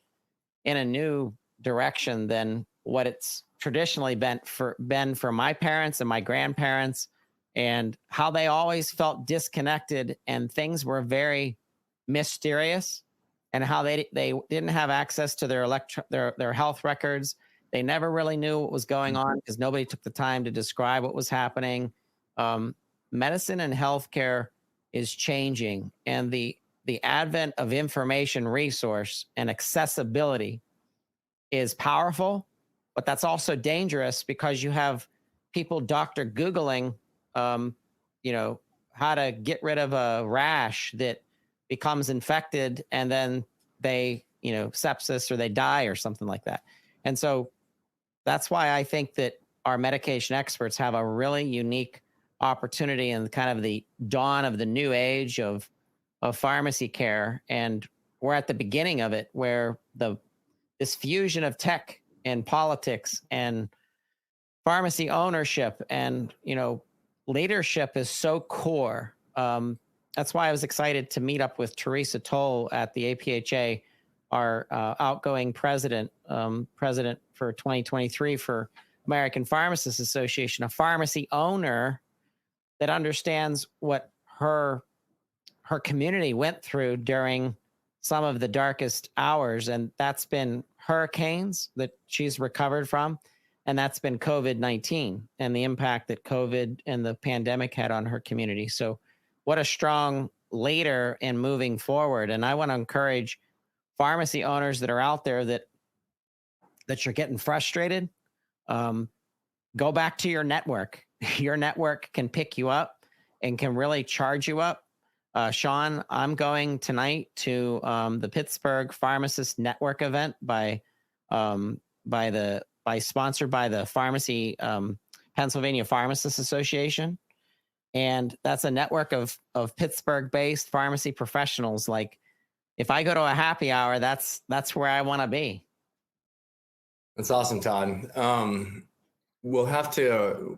in a new direction than what it's traditionally been for my parents and my grandparents, and how they always felt disconnected and things were very mysterious, and how they didn't have access to their health records. They never really knew what was going on because nobody took the time to describe what was happening. Medicine and healthcare is changing, and the advent of information resource and accessibility is powerful, but that's also dangerous, because you have people Dr. Googling, how to get rid of a rash that becomes infected, and then they, sepsis, or they die or something like that. And so that's why I think that our medication experts have a really unique opportunity in kind of the dawn of the new age of pharmacy care. And we're at the beginning of it, where this fusion of tech and politics and pharmacy ownership and, leadership is so core. That's why I was excited to meet up with Teresa Toll at the APHA, our outgoing president for 2023 for American Pharmacists Association, a pharmacy owner that understands what her community went through during some of the darkest hours. And that's been hurricanes that she's recovered from. And that's been COVID-19 and the impact that COVID and the pandemic had on her community. So what a strong leader in moving forward. And I want to encourage pharmacy owners that are out there that you're getting frustrated. Go back to your network. Your network can pick you up and can really charge you up. Shawn, I'm going tonight to the Pittsburgh Pharmacists Network event sponsored by the Pharmacy Pennsylvania Pharmacists Association. And that's a network of Pittsburgh-based pharmacy professionals. Like, if I go to a happy hour, that's where I want to be. That's awesome, Todd. We'll have to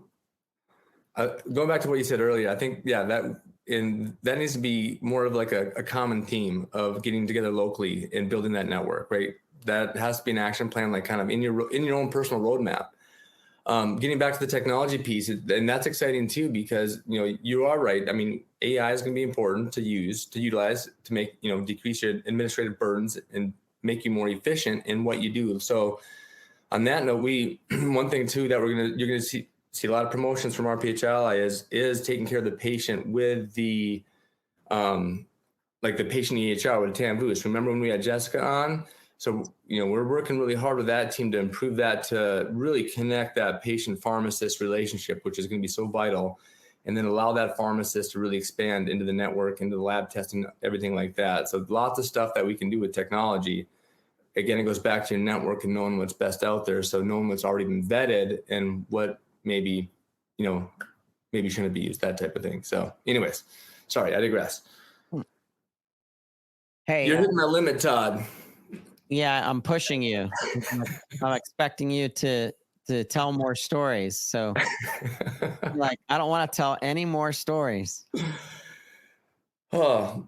going back to what you said earlier. I think that needs to be more of like a common theme of getting together locally and building that network, right? That has to be an action plan, like kind of in your own personal roadmap. Getting back to the technology piece, and that's exciting too, because, you know, you are right. I mean, AI is going to be important to utilize to make, you know, decrease your administrative burdens and make you more efficient in what you do. So on that note, one thing too that you're going to see a lot of promotions from RphAlly is taking care of the patient with the, like the patient EHR with TAMVUS. Remember when we had Jessica on? So, you know, we're working really hard with that team to improve that, to really connect that patient-pharmacist relationship, which is going to be so vital, and then allow that pharmacist to really expand into the network, into the lab testing, everything like that. So lots of stuff that we can do with technology. Again, it goes back to your network and knowing what's best out there. So knowing what's already been vetted and what maybe, you know, maybe shouldn't be used, that type of thing. So anyways, sorry, I digress. Hey, you're hitting my limit, Todd. Yeah, I'm pushing you. I'm expecting you to tell more stories. So like, I don't want to tell any more stories. Oh,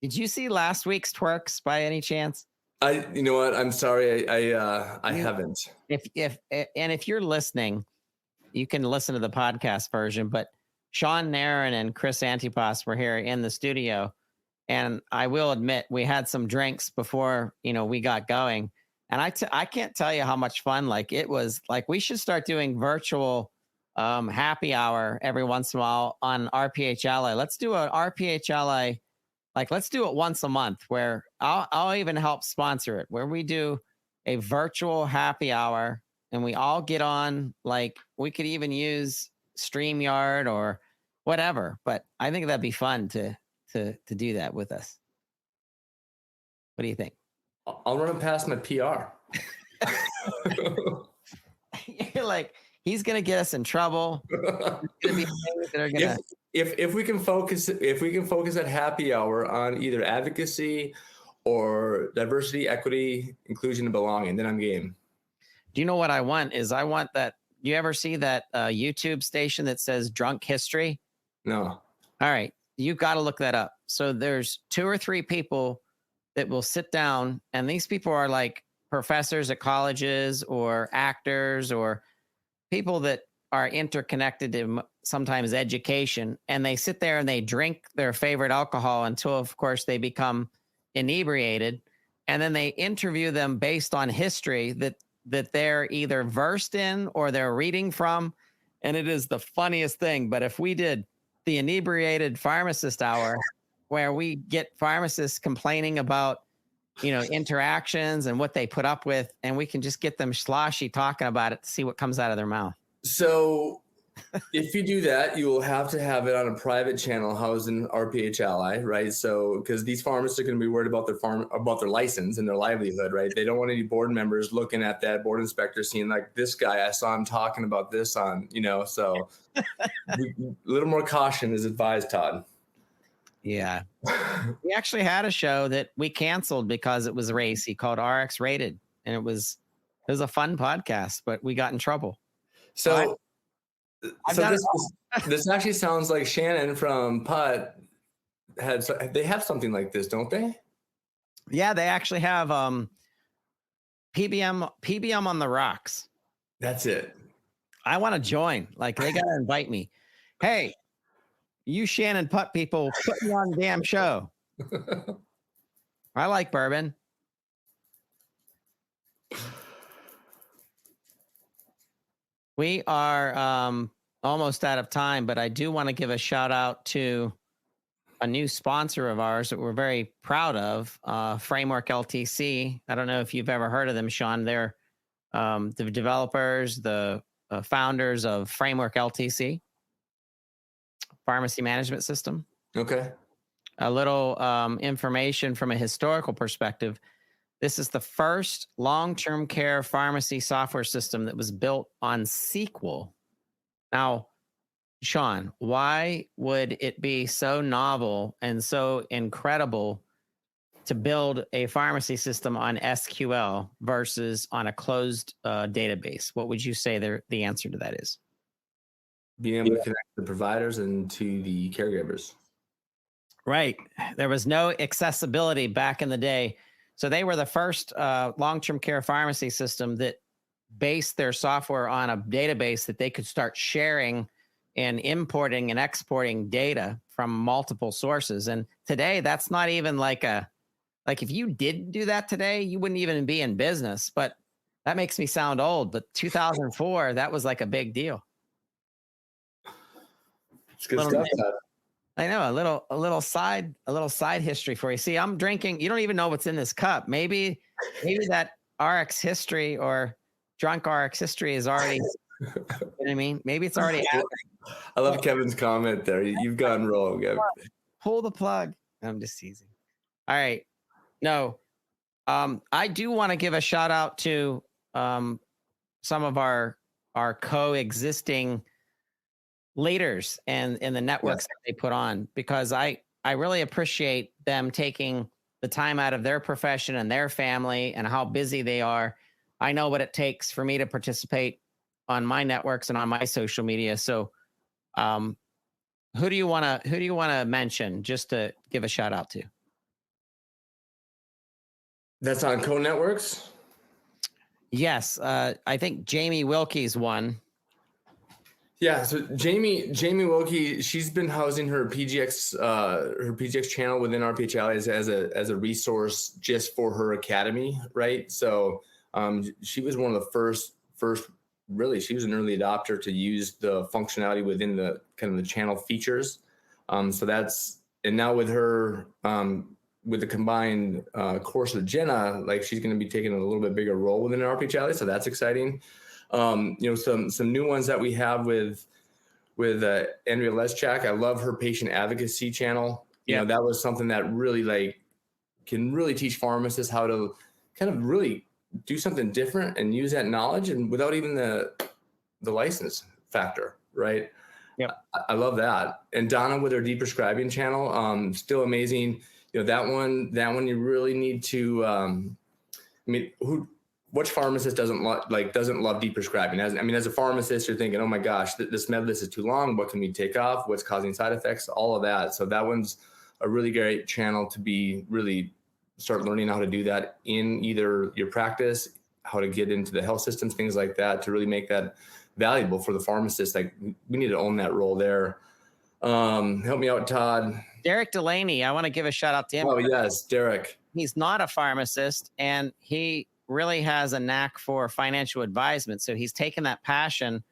did you see last week's TWIRx by any chance? You know what? I'm sorry. I haven't. If you're listening, you can listen to the podcast version, but Shawn Nairn and Chris Antipas were here in the studio. And I will admit, we had some drinks before, you know, we got going. And I can't tell you how much fun, like, it was. Like, we should start doing virtual happy hour every once in a while on RphAlly. Let's do an RphAlly, like, let's do it once a month, where I'll even help sponsor it, where we do a virtual happy hour and we all get on. Like, we could even use StreamYard or whatever, but I think that'd be fun to do that with us. What do you think? I'll run it past my PR. You're like, he's gonna get us in trouble. Gonna be things that are gonna... if we can focus at happy hour on either advocacy or diversity, equity, inclusion, and belonging, then I'm game. Do you know what I want? I want that. You ever see that YouTube station that says Drunk History? No. All right. You've got to look that up. So there's 2 or 3 people that will sit down, and these people are like professors at colleges or actors or people that are interconnected to sometimes education. And they sit there and they drink their favorite alcohol until, of course, they become inebriated. And then they interview them based on history that they're either versed in or they're reading from. And it is the funniest thing. But if we did the inebriated pharmacist hour, where we get pharmacists complaining about, you know, interactions and what they put up with, and we can just get them sloshy talking about it to see what comes out of their mouth. So if you do that, you will have to have it on a private channel housed in RphAlly, right? So, because these pharmacists are going to be worried about their license and their livelihood, right? They don't want any board members looking at that, board inspector seeing, like, this guy, I saw him talking about this on, you know, so a little more caution is advised, Todd. Yeah. We actually had a show that we canceled because it was racy, called RX Rated. And it was a fun podcast, but we got in trouble. So this actually sounds like Shannon from Putt they have something like this, don't they? Yeah, they actually have PBM on the rocks. That's it. I want to join. Like, they got to invite me. Hey, you Shannon Putt people, put me on the damn show. I like bourbon. We are almost out of time, but I do want to give a shout out to a new sponsor of ours that we're very proud of, Framework LTC. I don't know if you've ever heard of them, Shawn. They're the developers, the founders of Framework LTC, pharmacy management system. Okay. A little information from a historical perspective. This is the first long-term care pharmacy software system that was built on SQL. Now, Shawn, why would it be so novel and so incredible to build a pharmacy system on SQL versus on a closed database? What would you say the answer to that is? Being able to connect the providers and to the caregivers. Right. There was no accessibility back in the day. So they were the first long-term care pharmacy system that base their software on a database that they could start sharing and importing and exporting data from multiple sources. And today, that's not even like if you didn't do that today, you wouldn't even be in business. But that makes me sound old. But 2004, that was like a big deal. It's good stuff. I know, a little side history for you. See, I'm drinking. You don't even know what's in this cup. Maybe that RX history or drunk RX history is already. You know what I mean? Maybe it's already happening. I love Kevin's comment there. You've gone rogue. Pull the plug. I'm just teasing. All right. No, I do want to give a shout out to some of our coexisting leaders and the networks that they put on, because I really appreciate them taking the time out of their profession and their family and how busy they are. I know what it takes for me to participate on my networks and on my social media. So, who do you want to mention just to give a shout out to? That's on co-networks? Yes. I think Jamie Wilkie's one. Yeah, so Jamie Wilkie, she's been housing her PGX channel within RphAlly as a resource just for her academy, right? So she was one of the first really, she was an early adopter to use the functionality within the kind of the channel features. So that's, and now with her with the combined course with Jenna, like she's going to be taking a little bit bigger role within RphAlly, so that's exciting. Some new ones that we have with Andrea Leschak. I love her patient advocacy channel. You know, that was something that really can really teach pharmacists how to kind of really do something different and use that knowledge and without even the license factor, right? Yeah, I love that. And Donna with her deprescribing channel, still amazing. You know, that one you really need to. Which pharmacist doesn't love deprescribing? As a pharmacist, you're thinking, oh my gosh, this med list is too long. What can we take off? What's causing side effects? All of that. So that one's a really great channel to be really start learning how to do that in either your practice, how to get into the health systems, things like that, to really make that valuable for the pharmacist. Like we need to own that role there. Help me out, Todd. Derek Delaney. I want to give a shout out to him. Oh yes, Derek. He's not a pharmacist, and he really has a knack for financial advisement. So he's taken that passion.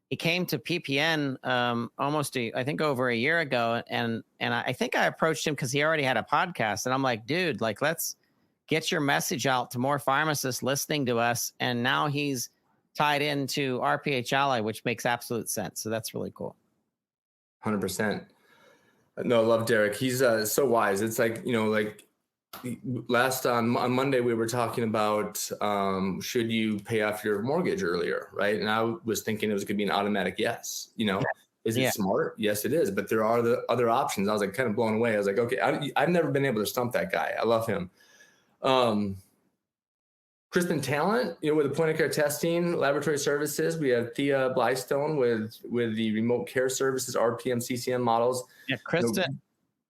He came to PPN I think over a year ago, and I think I approached him because he already had a podcast, and I'm like, dude, like let's get your message out to more pharmacists listening to us. And now he's tied into RphAlly, which makes absolute sense. So that's really cool. 100%. No, I love Derek. He's so wise. It's like, last on Monday we were talking about should you pay off your mortgage earlier, right? And I was thinking it was going to be an automatic yes. Is it smart? Yes, it is. But there are the other options. I was like kind of blown away. I was like, okay, I've never been able to stump that guy. I love him. Kristen Talent, with the point of care testing, laboratory services. We have Thea Blystone with the remote care services, RPM, CCM models. Yeah,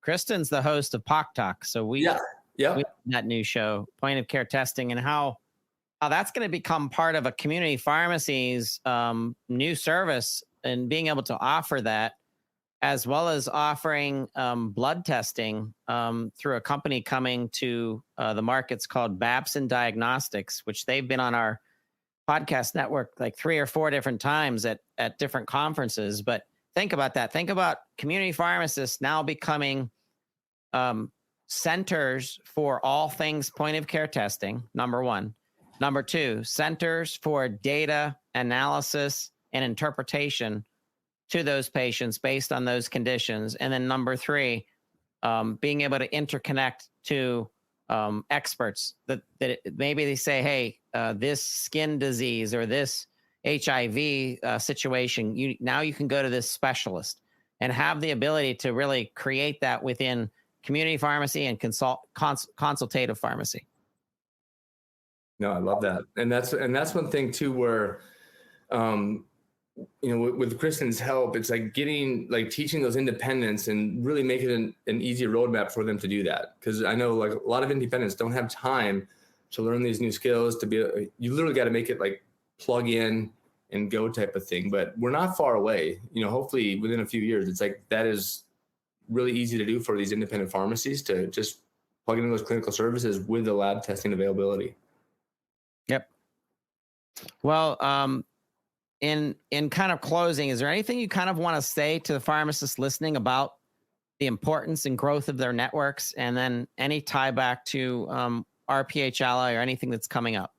Kristen's the host of POC Talk. So we have that new show, point of care testing, and how that's going to become part of a community pharmacy's new service, and being able to offer that, as well as offering blood testing through a company coming to the markets called Babson Diagnostics, which they've been on our podcast network like 3 or 4 different times at different conferences. But think about that. Think about community pharmacists now becoming centers for all things point of care testing, number one. Number two, centers for data analysis and interpretation to those patients based on those conditions. And then number three, being able to interconnect to experts that maybe they say, hey, this skin disease or this HIV situation, you can go to this specialist, and have the ability to really create that within community pharmacy and consultative pharmacy. No, I love that. And that's one thing too, where, with Kristen's help, it's like teaching those independents and really making an easy roadmap for them to do that. Because I know like a lot of independents don't have time to learn these new skills. You literally got to make it like plug in and go type of thing, but we're not far away. Hopefully within a few years, it's like that is really easy to do for these independent pharmacies to just plug in those clinical services with the lab testing availability. Yep. Well, in kind of closing, is there anything you kind of want to say to the pharmacists listening about the importance and growth of their networks, and then any tie back to RphAlly or anything that's coming up?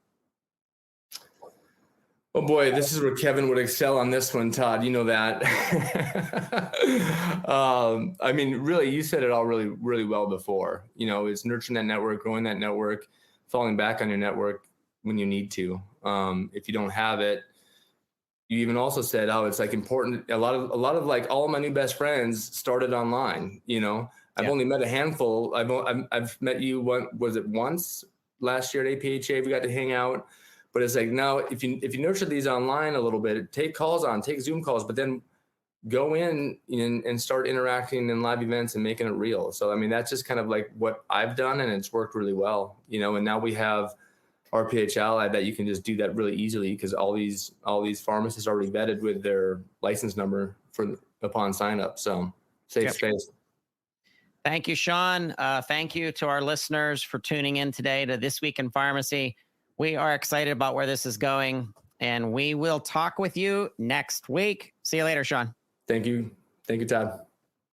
Oh boy, this is where Kevin would excel on this one, Todd. You know that. I mean, really, you said it all really, really well before. It's nurturing that network, growing that network, falling back on your network when you need to. If you don't have it, you even also said, oh, it's like important. A lot of like all of my new best friends started online. I've only met a handful. I've met you once last year at APHA. We got to hang out. But it's like, now if you nurture these online a little bit, take Zoom calls, but then go in and start interacting in live events and making it real. So, I mean, that's just kind of like what I've done, and it's worked really well, and now we have RphAlly. I bet you can just do that really easily because all these pharmacists are already vetted with their license number upon sign up. So safe space. Thank you, Shawn. Thank you to our listeners for tuning in today to This Week in Pharmacy. We are excited about where this is going, and we will talk with you next week. See you later, Shawn. Thank you. Thank you, Todd.